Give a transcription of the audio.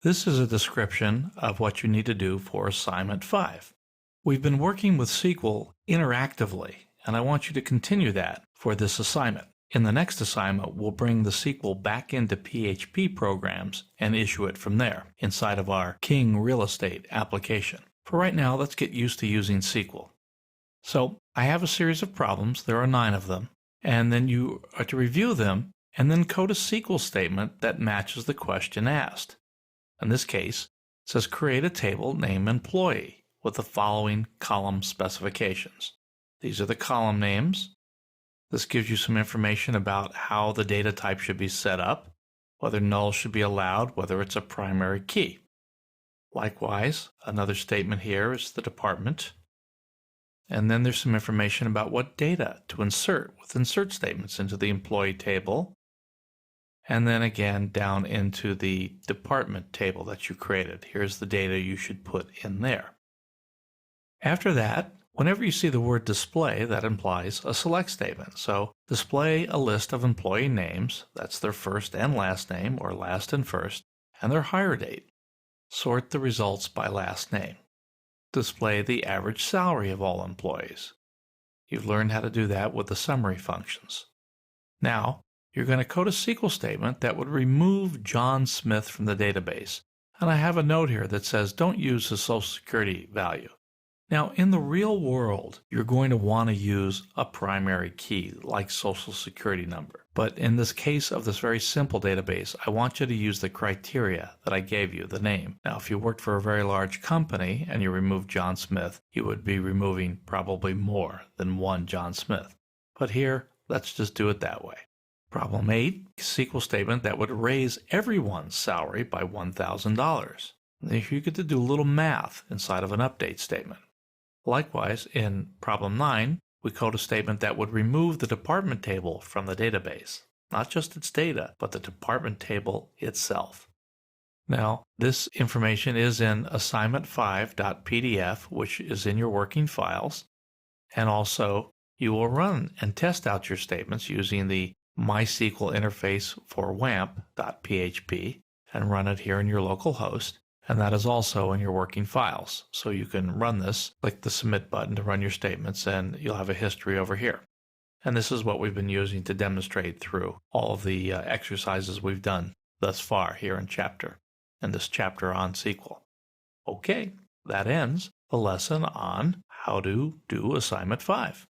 This is a description of what you need to do for Assignment 5. We've been working with SQL interactively, and I want you to continue that for this assignment. In the next assignment, we'll bring the SQL back into PHP programs and issue it from there inside of our King Real Estate application. For right now, let's get used to using SQL. So I have a series of problems. There are 9 of them. And then you are to review them and then code a SQL statement that matches the question asked. In this case, it says create a table named employee with the following column specifications. These are the column names. This gives you some information about how the data type should be set up, whether null should be allowed, whether it's a primary key. Likewise, another statement here is the department. And then there's some information about what data to insert with insert statements into the employee table. And then again down into the department table that you created. Here's the data you should put in there. After that, whenever you see the word display, that implies a select statement. So display a list of employee names, that's their first and last name, or last and first, and their hire date. Sort the results by last name. Display the average salary of all employees. You've learned how to do that with the summary functions. Now, you're going to code a SQL statement that would remove John Smith from the database. And I have a note here that says don't use the Social Security value. Now, in the real world, you're going to want to use a primary key like Social Security number. But in this case of this very simple database, I want you to use the criteria that I gave you, the name. Now, if you worked for a very large company and you removed John Smith, you would be removing probably more than one John Smith. But here, let's just do it that way. Problem 8, SQL statement that would raise everyone's salary by $1,000. If you get to do a little math inside of an update statement. Likewise, in problem 9, we code a statement that would remove the department table from the database. Not just its data, but the department table itself. Now, this information is in assignment5.pdf, which is in your working files. And also, you will run and test out your statements using the MySQL interface for wamp.php and run it here in your local host. And that is also in your working files. So you can run this, click the submit button to run your statements, and you'll have a history over here. And this is what we've been using to demonstrate through all of the exercises we've done thus far here in this chapter on SQL. Okay, that ends the lesson on how to do Assignment 5.